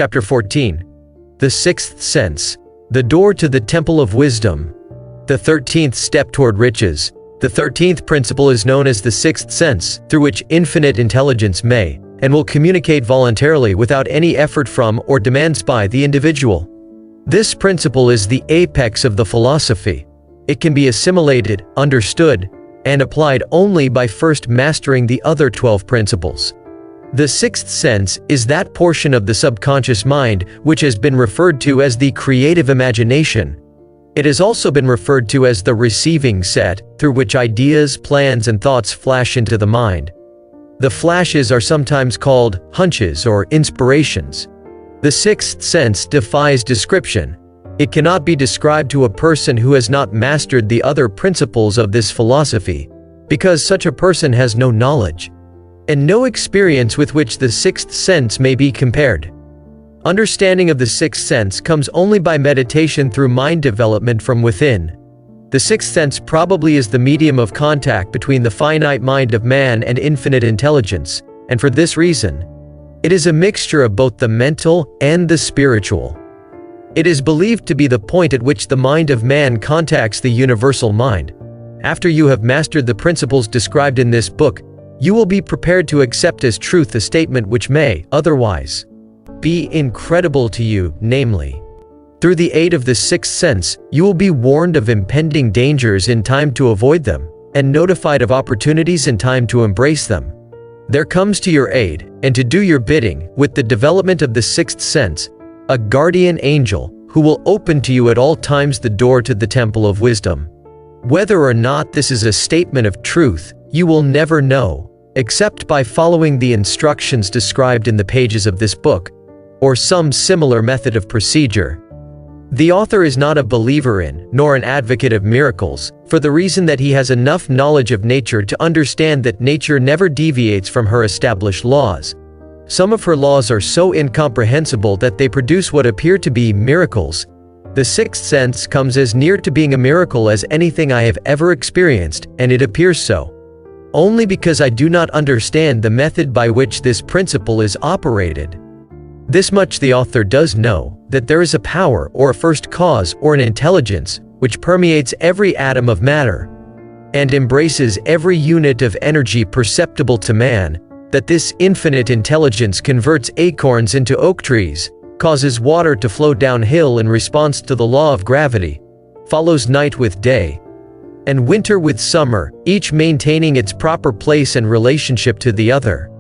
Chapter 14. The Sixth Sense. The Door to the Temple of Wisdom. The 13th Step Toward Riches. The 13th principle is known as the sixth sense, through which infinite intelligence may and will communicate voluntarily without any effort from or demands by the individual. This principle is the apex of the philosophy. It can be assimilated, understood, and applied only by first mastering the other 12 principles. The sixth sense is that portion of the subconscious mind which has been referred to as the creative imagination. It has also been referred to as the receiving set, through which ideas, plans, and thoughts flash into the mind. The flashes are sometimes called hunches or inspirations. The sixth sense defies description. It cannot be described to a person who has not mastered the other principles of this philosophy, because such a person has no knowledge and no experience with which the sixth sense may be compared. Understanding of the sixth sense comes only by meditation through mind development from within. The sixth sense probably is the medium of contact between the finite mind of man and infinite intelligence, and for this reason, it is a mixture of both the mental and the spiritual. It is believed to be the point at which the mind of man contacts the universal mind. After you have mastered the principles described in this book, you will be prepared to accept as truth a statement which may, otherwise, be incredible to you, namely, through the aid of the sixth sense, you will be warned of impending dangers in time to avoid them, and notified of opportunities in time to embrace them. There comes to your aid, and to do your bidding, with the development of the sixth sense, a guardian angel, who will open to you at all times the door to the temple of wisdom. Whether or not this is a statement of truth, you will never know, except by following the instructions described in the pages of this book, or some similar method of procedure. The author is not a believer in, nor an advocate of miracles, for the reason that he has enough knowledge of nature to understand that nature never deviates from her established laws. Some of her laws are so incomprehensible that they produce what appear to be miracles. The sixth sense comes as near to being a miracle as anything I have ever experienced, and it appears so only because I do not understand the method by which this principle is operated. This much the author does know, that there is a power or a first cause or an intelligence which permeates every atom of matter and embraces every unit of energy perceptible to man, that this infinite intelligence converts acorns into oak trees, causes water to flow downhill in response to the law of gravity, follows night with day, and winter with summer, each maintaining its proper place and relationship to the other.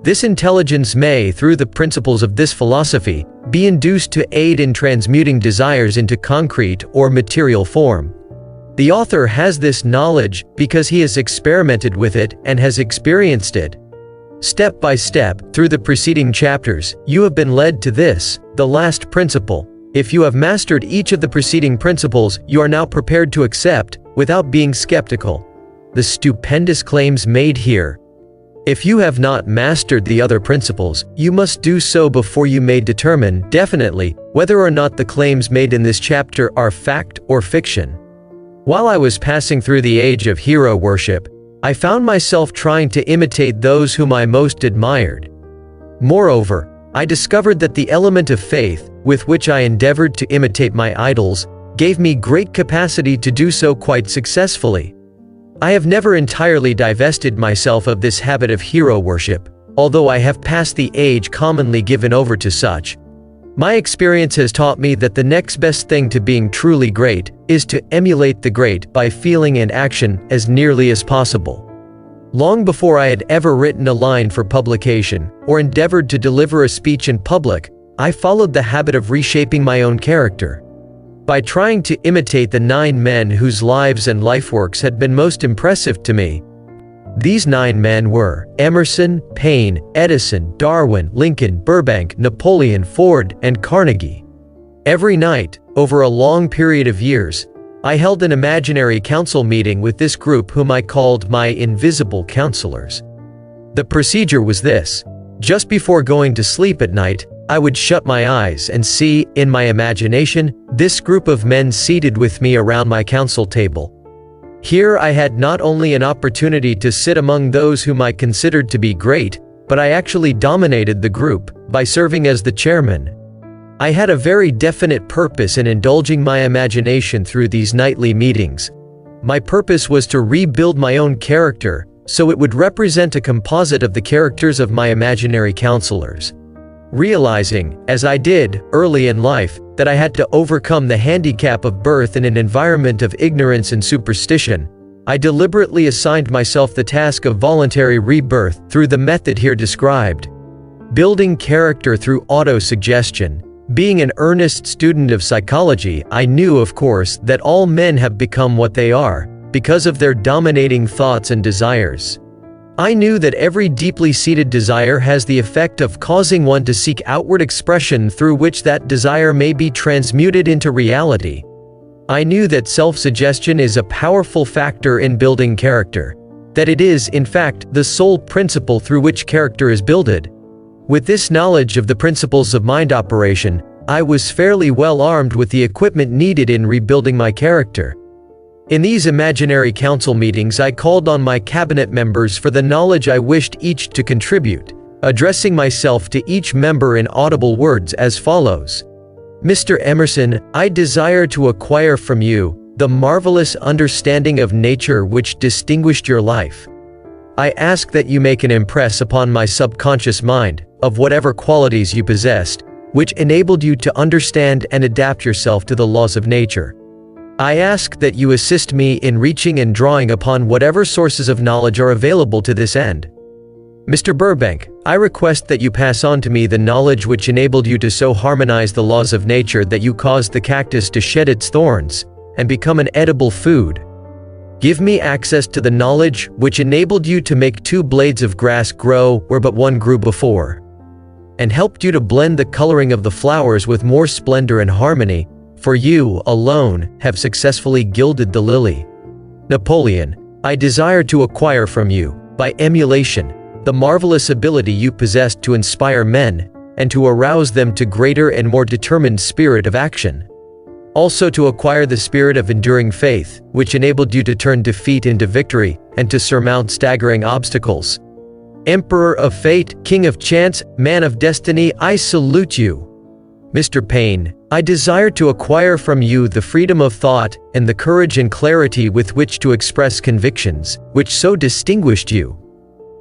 This intelligence may, through the principles of this philosophy, be induced to aid in transmuting desires into concrete or material form. The author has this knowledge because he has experimented with it and has experienced it. Step by step, through the preceding chapters, you have been led to this, the last principle. If you have mastered each of the preceding principles, you are now prepared to accept, without being skeptical, the stupendous claims made here. If you have not mastered the other principles, you must do so before you may determine, definitely, whether or not the claims made in this chapter are fact or fiction. While I was passing through the age of hero worship, I found myself trying to imitate those whom I most admired. Moreover, I discovered that the element of faith, with which I endeavored to imitate my idols, gave me great capacity to do so quite successfully. I have never entirely divested myself of this habit of hero worship, although I have passed the age commonly given over to such. My experience has taught me that the next best thing to being truly great is to emulate the great by feeling and action as nearly as possible. Long before I had ever written a line for publication, or endeavored to deliver a speech in public, I followed the habit of reshaping my own character. By trying to imitate the 9 men whose lives and lifeworks had been most impressive to me. These 9 men were Emerson, Paine, Edison, Darwin, Lincoln, Burbank, Napoleon, Ford, and Carnegie. Every night, over a long period of years, I held an imaginary council meeting with this group whom I called my invisible counselors. The procedure was this. Just before going to sleep at night, I would shut my eyes and see, in my imagination, this group of men seated with me around my council table. Here I had not only an opportunity to sit among those whom I considered to be great, but I actually dominated the group, by serving as the chairman. I had a very definite purpose in indulging my imagination through these nightly meetings. My purpose was to rebuild my own character, so it would represent a composite of the characters of my imaginary counselors. Realizing, as I did, early in life, that I had to overcome the handicap of birth in an environment of ignorance and superstition, I deliberately assigned myself the task of voluntary rebirth through the method here described. Building character through auto-suggestion. Being an earnest student of psychology, I knew, of course, that all men have become what they are, because of their dominating thoughts and desires. I knew that every deeply seated desire has the effect of causing one to seek outward expression through which that desire may be transmuted into reality. I knew that self-suggestion is a powerful factor in building character, that it is, in fact, the sole principle through which character is builded. With this knowledge of the principles of mind operation, I was fairly well armed with the equipment needed in rebuilding my character. In these imaginary council meetings, I called on my cabinet members for the knowledge I wished each to contribute, addressing myself to each member in audible words as follows. Mr. Emerson, I desire to acquire from you the marvelous understanding of nature which distinguished your life. I ask that you make an impress upon my subconscious mind, of whatever qualities you possessed, which enabled you to understand and adapt yourself to the laws of nature. I ask that you assist me in reaching and drawing upon whatever sources of knowledge are available to this end. Mr. Burbank, I request that you pass on to me the knowledge which enabled you to so harmonize the laws of nature that you caused the cactus to shed its thorns and become an edible food. Give me access to the knowledge which enabled you to make 2 blades of grass grow where but one grew before, and helped you to blend the coloring of the flowers with more splendor and harmony, for you, alone, have successfully gilded the lily. Napoleon, I desire to acquire from you, by emulation, the marvelous ability you possessed to inspire men, and to arouse them to greater and more determined spirit of action. Also to acquire the spirit of enduring faith, which enabled you to turn defeat into victory, and to surmount staggering obstacles. Emperor of fate, king of chance, man of destiny, I salute you. Mr. Payne, I desire to acquire from you the freedom of thought and the courage and clarity with which to express convictions, which so distinguished you.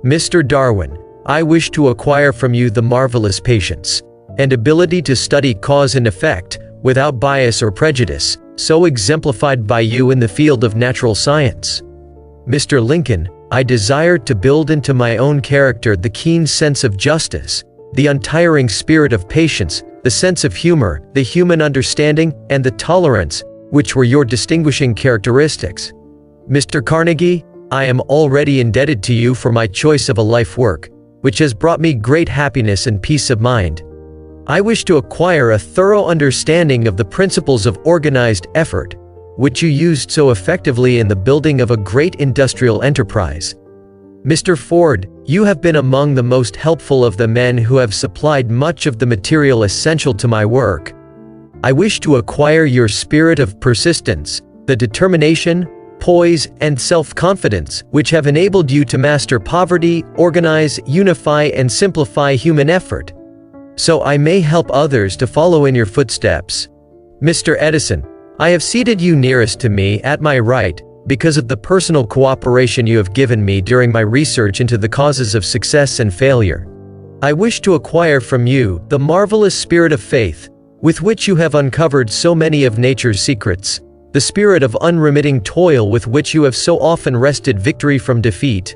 Mr. Darwin, I wish to acquire from you the marvelous patience and ability to study cause and effect, without bias or prejudice, so exemplified by you in the field of natural science. Mr. Lincoln, I desire to build into my own character the keen sense of justice, the untiring spirit of patience, the sense of humor, the human understanding, and the tolerance, which were your distinguishing characteristics. Mr. Carnegie, I am already indebted to you for my choice of a life work, which has brought me great happiness and peace of mind. I wish to acquire a thorough understanding of the principles of organized effort, which you used so effectively in the building of a great industrial enterprise. Mr. Ford, you have been among the most helpful of the men who have supplied much of the material essential to my work. I wish to acquire your spirit of persistence, the determination, poise, and self-confidence which have enabled you to master poverty, organize, unify, and simplify human effort, so I may help others to follow in your footsteps. Mr. Edison, I have seated you nearest to me at my right, because of the personal cooperation you have given me during my research into the causes of success and failure. I wish to acquire from you the marvelous spirit of faith, with which you have uncovered so many of nature's secrets, the spirit of unremitting toil with which you have so often wrested victory from defeat.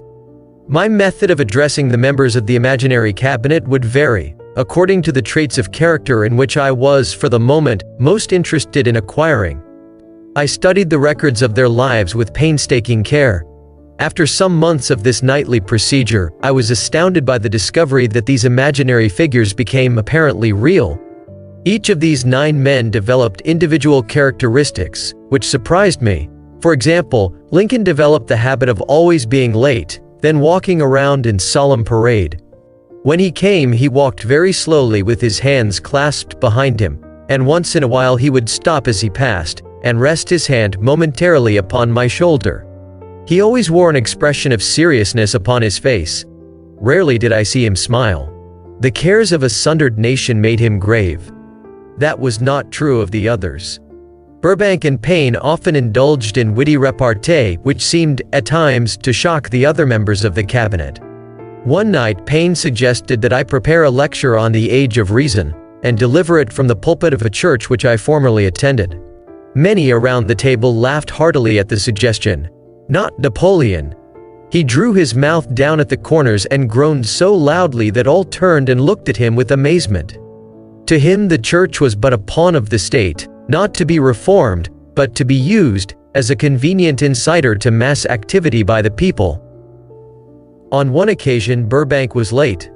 My method of addressing the members of the imaginary cabinet would vary, according to the traits of character in which I was, for the moment, most interested in acquiring. I studied the records of their lives with painstaking care. After some months of this nightly procedure, I was astounded by the discovery that these imaginary figures became apparently real. Each of these 9 men developed individual characteristics, which surprised me. For example, Lincoln developed the habit of always being late, then walking around in solemn parade. When he came, he walked very slowly with his hands clasped behind him, and once in a while he would stop as he passed, and rest his hand momentarily upon my shoulder. He always wore an expression of seriousness upon his face. Rarely did I see him smile. The cares of a sundered nation made him grave. That was not true of the others. Burbank and Paine often indulged in witty repartee, which seemed, at times, to shock the other members of the cabinet. One night, Paine suggested that I prepare a lecture on the age of reason, and deliver it from the pulpit of a church which I formerly attended. Many around the table laughed heartily at the suggestion. Not Napoleon. He drew his mouth down at the corners and groaned so loudly that all turned and looked at him with amazement. To him the church was but a pawn of the state, not to be reformed, but to be used as a convenient inciter to mass activity by the people. On one occasion Burbank was late.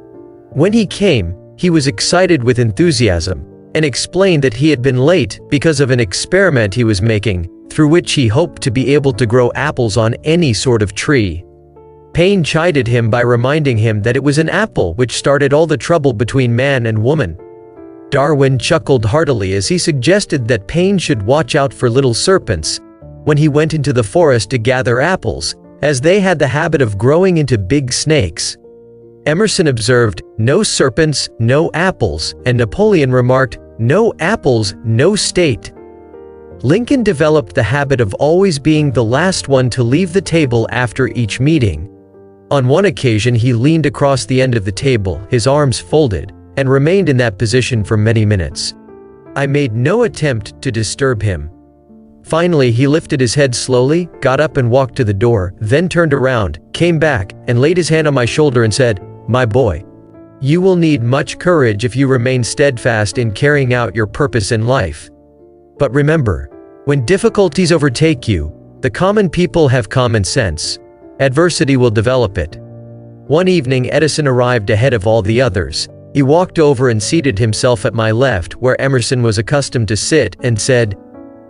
When he came, he was excited with enthusiasm, and explained that he had been late because of an experiment he was making, through which he hoped to be able to grow apples on any sort of tree. Paine chided him by reminding him that it was an apple which started all the trouble between man and woman. Darwin chuckled heartily as he suggested that Paine should watch out for little serpents when he went into the forest to gather apples, as they had the habit of growing into big snakes. Emerson observed, "No serpents, no apples," and Napoleon remarked, "No apples, no state." Lincoln developed the habit of always being the last one to leave the table after each meeting. On one occasion he leaned across the end of the table, his arms folded, and remained in that position for many minutes. I made no attempt to disturb him. Finally he lifted his head slowly, got up and walked to the door, then turned around, came back, and laid his hand on my shoulder and said, "My boy, you will need much courage if you remain steadfast in carrying out your purpose in life. But remember, when difficulties overtake you, the common people have common sense. Adversity will develop it." One evening Edison arrived ahead of all the others. He walked over and seated himself at my left where Emerson was accustomed to sit and said,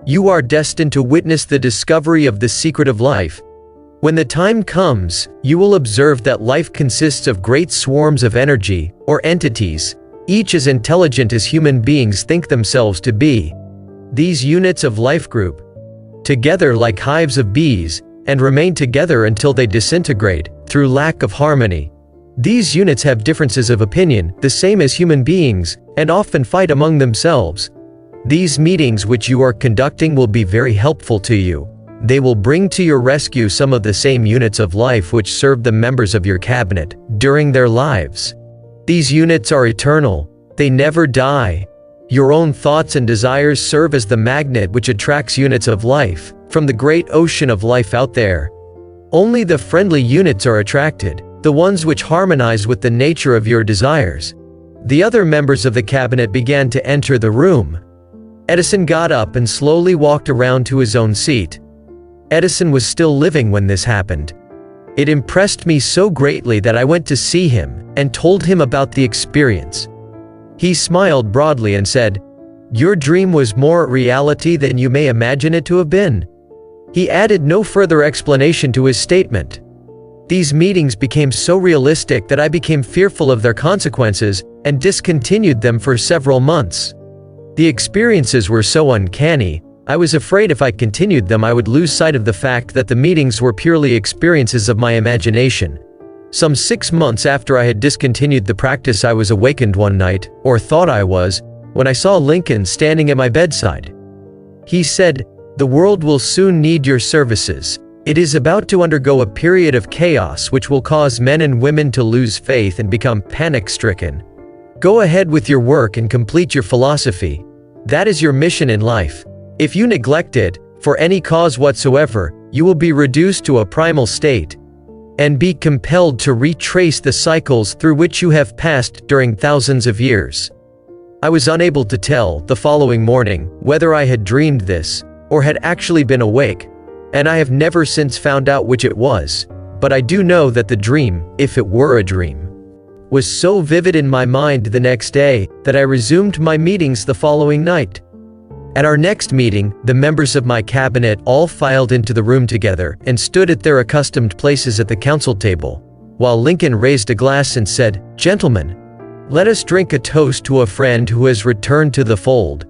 "You are destined to witness the discovery of the secret of life. When the time comes, you will observe that life consists of great swarms of energy, or entities, each as intelligent as human beings think themselves to be. These units of life group together like hives of bees, and remain together until they disintegrate, through lack of harmony. These units have differences of opinion, the same as human beings, and often fight among themselves. These meetings which you are conducting will be very helpful to you. They will bring to your rescue some of the same units of life which served the members of your cabinet during their lives. These units are eternal. They never die. Your own thoughts and desires serve as the magnet which attracts units of life from the great ocean of life out there. Only the friendly units are attracted, the ones which harmonize with the nature of your desires." The other members of the cabinet began to enter the room. Edison got up and slowly walked around to his own seat. Edison was still living when this happened. It impressed me so greatly that I went to see him and told him about the experience. He smiled broadly and said, "Your dream was more reality than you may imagine it to have been." He added no further explanation to his statement. These meetings became so realistic that I became fearful of their consequences and discontinued them for several months. The experiences were so uncanny, I was afraid if I continued them I would lose sight of the fact that the meetings were purely experiences of my imagination. Some 6 months after I had discontinued the practice I was awakened one night, or thought I was, when I saw Lincoln standing at my bedside. He said, "The world will soon need your services. It is about to undergo a period of chaos which will cause men and women to lose faith and become panic-stricken. Go ahead with your work and complete your philosophy. That is your mission in life. If you neglect it, for any cause whatsoever, you will be reduced to a primal state, and be compelled to retrace the cycles through which you have passed during thousands of years." I was unable to tell, the following morning, whether I had dreamed this, or had actually been awake, and I have never since found out which it was, but I do know that the dream, if it were a dream, was so vivid in my mind the next day, that I resumed my meetings the following night. At our next meeting, the members of my cabinet all filed into the room together and stood at their accustomed places at the council table, while Lincoln raised a glass and said, "Gentlemen, let us drink a toast to a friend who has returned to the fold."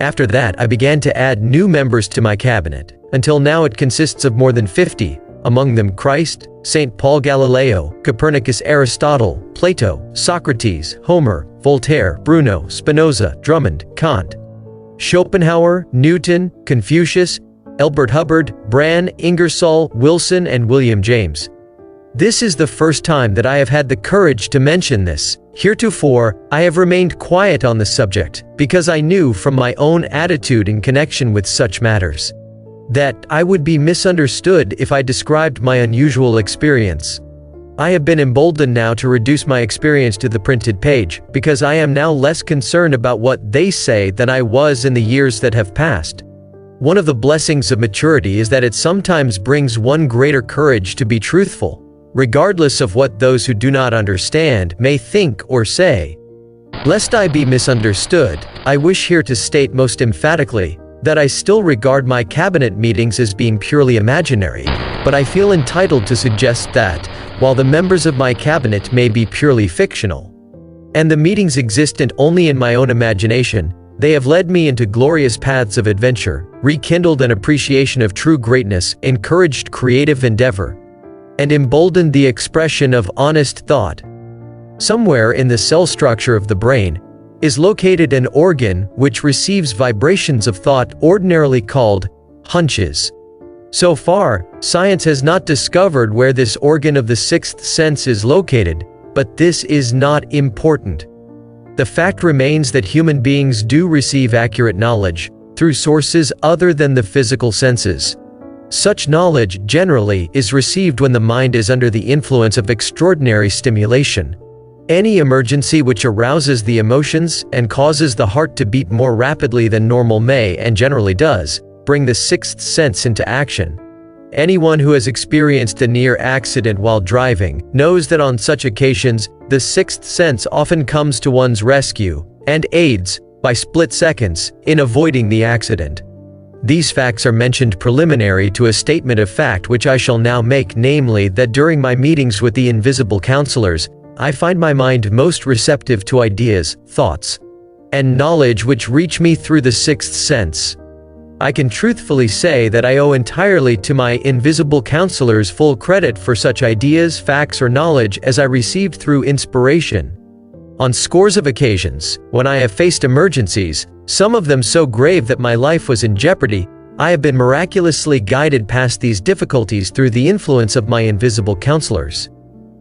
After that I began to add new members to my cabinet, until now it consists of more than 50, among them Christ, St. Paul Galileo, Copernicus, Aristotle, Plato, Socrates, Homer, Voltaire, Bruno, Spinoza, Drummond, Kant, Schopenhauer, Newton, Confucius, Elbert Hubbard, Bran, Ingersoll, Wilson, and William James. This is the first time that I have had the courage to mention this. Heretofore, I have remained quiet on the subject, because I knew from my own attitude in connection with such matters that I would be misunderstood if I described my unusual experience. I have been emboldened now to reduce my experience to the printed page, because I am now less concerned about what they say than I was in the years that have passed. One of the blessings of maturity is that it sometimes brings one greater courage to be truthful, regardless of what those who do not understand may think or say. Lest I be misunderstood, I wish here to state most emphatically that I still regard my cabinet meetings as being purely imaginary, but I feel entitled to suggest that, while the members of my cabinet may be purely fictional, and the meetings existent only in my own imagination, they have led me into glorious paths of adventure, rekindled an appreciation of true greatness, encouraged creative endeavor, and emboldened the expression of honest thought. Somewhere in the cell structure of the brain is located an organ which receives vibrations of thought ordinarily called hunches. So far, science has not discovered where this organ of the sixth sense is located, but this is not important. The fact remains that human beings do receive accurate knowledge through sources other than the physical senses. Such knowledge, generally, is received when the mind is under the influence of extraordinary stimulation. Any emergency which arouses the emotions and causes the heart to beat more rapidly than normal may, and generally does, bring the sixth sense into action. Anyone who has experienced a near accident while driving knows that on such occasions, the sixth sense often comes to one's rescue and aids, by split seconds, in avoiding the accident. These facts are mentioned preliminary to a statement of fact which I shall now make, namely that during my meetings with the invisible counselors, I find my mind most receptive to ideas, thoughts, and knowledge which reach me through the sixth sense. I can truthfully say that I owe entirely to my invisible counselors full credit for such ideas, facts, or knowledge as I received through inspiration. On scores of occasions, when I have faced emergencies, some of them so grave that my life was in jeopardy, I have been miraculously guided past these difficulties through the influence of my invisible counselors.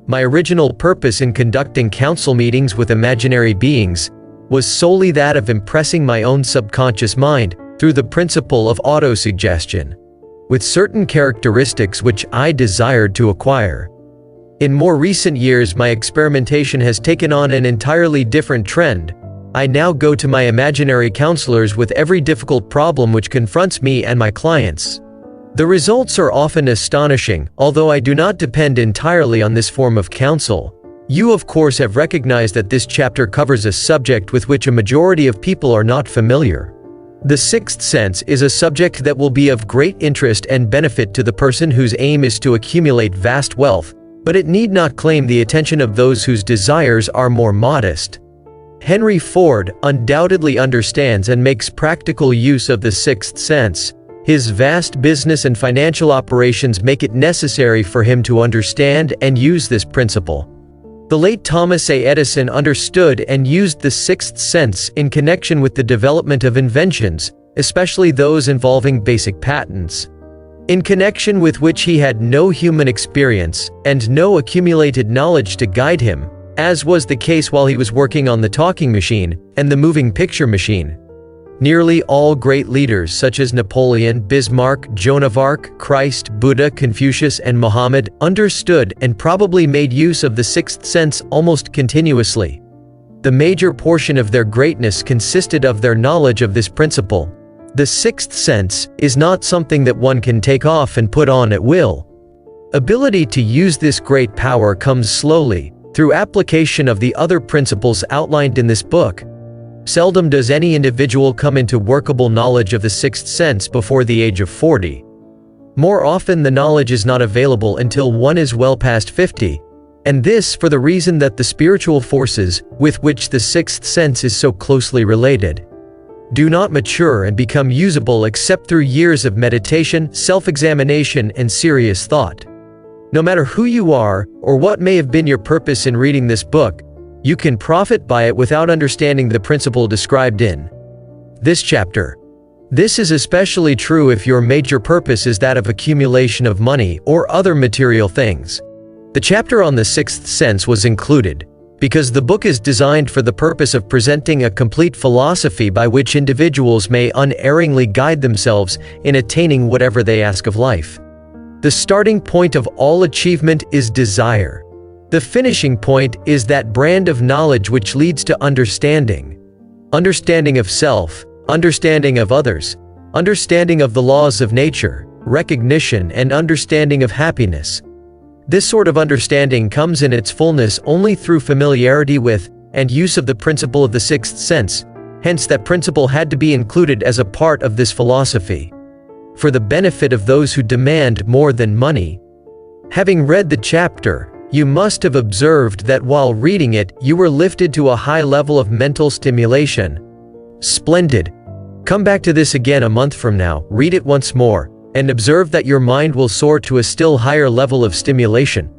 My original purpose in conducting council meetings with imaginary beings was solely that of impressing my own subconscious mind through the principle of autosuggestion, with certain characteristics which I desired to acquire. In more recent years, my experimentation has taken on an entirely different trend. I now go to my imaginary counselors with every difficult problem which confronts me and my clients. The results are often astonishing, although I do not depend entirely on this form of counsel. You of course have recognized that this chapter covers a subject with which a majority of people are not familiar. The sixth sense is a subject that will be of great interest and benefit to the person whose aim is to accumulate vast wealth, but it need not claim the attention of those whose desires are more modest. Henry Ford undoubtedly understands and makes practical use of the sixth sense. His vast business and financial operations make it necessary for him to understand and use this principle. The late Thomas A. Edison understood and used the sixth sense in connection with the development of inventions, especially those involving basic patents, in connection with which he had no human experience and no accumulated knowledge to guide him, as was the case while he was working on the talking machine and the moving picture machine. Nearly all great leaders such as Napoleon, Bismarck, Joan of Arc, Christ, Buddha, Confucius, and Muhammad understood and probably made use of the sixth sense almost continuously. The major portion of their greatness consisted of their knowledge of this principle. The sixth sense is not something that one can take off and put on at will. Ability to use this great power comes slowly, through application of the other principles outlined in this book. Seldom does any individual come into workable knowledge of the sixth sense before the age of 40. More often the knowledge is not available until one is well past 50, and this for the reason that the spiritual forces, with which the sixth sense is so closely related, do not mature and become usable except through years of meditation, self-examination, and serious thought. No matter who you are, or what may have been your purpose in reading this book, You can profit by it without understanding the principle described in this chapter. This is especially true if your major purpose is that of accumulation of money or other material things. The chapter on the sixth sense was included because the book is designed for the purpose of presenting a complete philosophy by which individuals may unerringly guide themselves in attaining whatever they ask of life. The starting point of all achievement is desire. The finishing point is that brand of knowledge which leads to understanding. Understanding of self, understanding of others, understanding of the laws of nature, recognition and understanding of happiness. This sort of understanding comes in its fullness only through familiarity with and use of the principle of the sixth sense, hence that principle had to be included as a part of this philosophy. For the benefit of those who demand more than money. Having read the chapter, you must have observed that while reading it, you were lifted to a high level of mental stimulation. Splendid. Come back to this again a month from now, read it once more, and observe that your mind will soar to a still higher level of stimulation.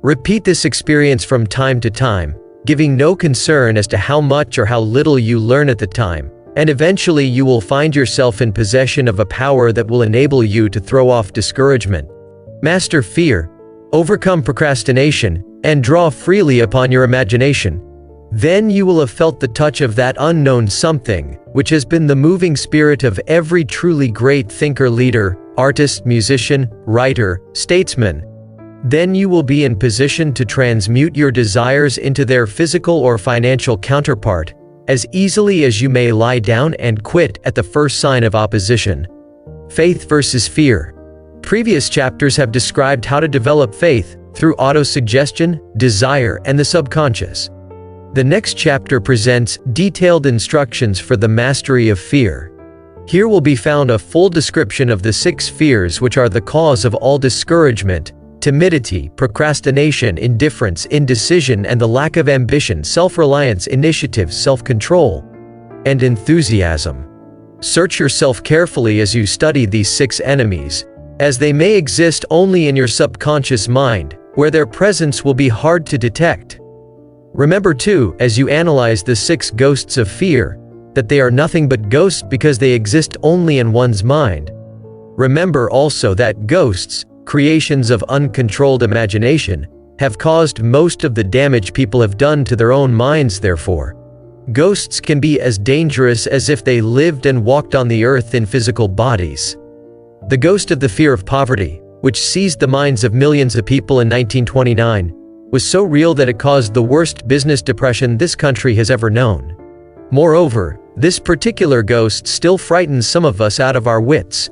Repeat this experience from time to time, giving no concern as to how much or how little you learn at the time, and eventually you will find yourself in possession of a power that will enable you to throw off discouragement, master fear, overcome procrastination, and draw freely upon your imagination. Then you will have felt the touch of that unknown something, which has been the moving spirit of every truly great thinker, leader, artist, musician, writer, statesman. Then you will be in position to transmute your desires into their physical or financial counterpart, as easily as you may lie down and quit at the first sign of opposition. Faith versus fear. Previous chapters have described how to develop faith through autosuggestion, desire, and the subconscious. The next chapter presents detailed instructions for the mastery of fear. Here will be found a full description of the 6 fears which are the cause of all discouragement, timidity, procrastination, indifference, indecision, and the lack of ambition, self-reliance, initiative, self-control, and enthusiasm. Search yourself carefully as you study these 6 enemies, as they may exist only in your subconscious mind, where their presence will be hard to detect. Remember too, as you analyze the 6 ghosts of fear, that they are nothing but ghosts because they exist only in one's mind. Remember also that ghosts, creations of uncontrolled imagination, have caused most of the damage people have done to their own minds. Therefore, ghosts can be as dangerous as if they lived and walked on the earth in physical bodies. The ghost of the fear of poverty, which seized the minds of millions of people in 1929, was so real that it caused the worst business depression this country has ever known. Moreover, this particular ghost still frightens some of us out of our wits.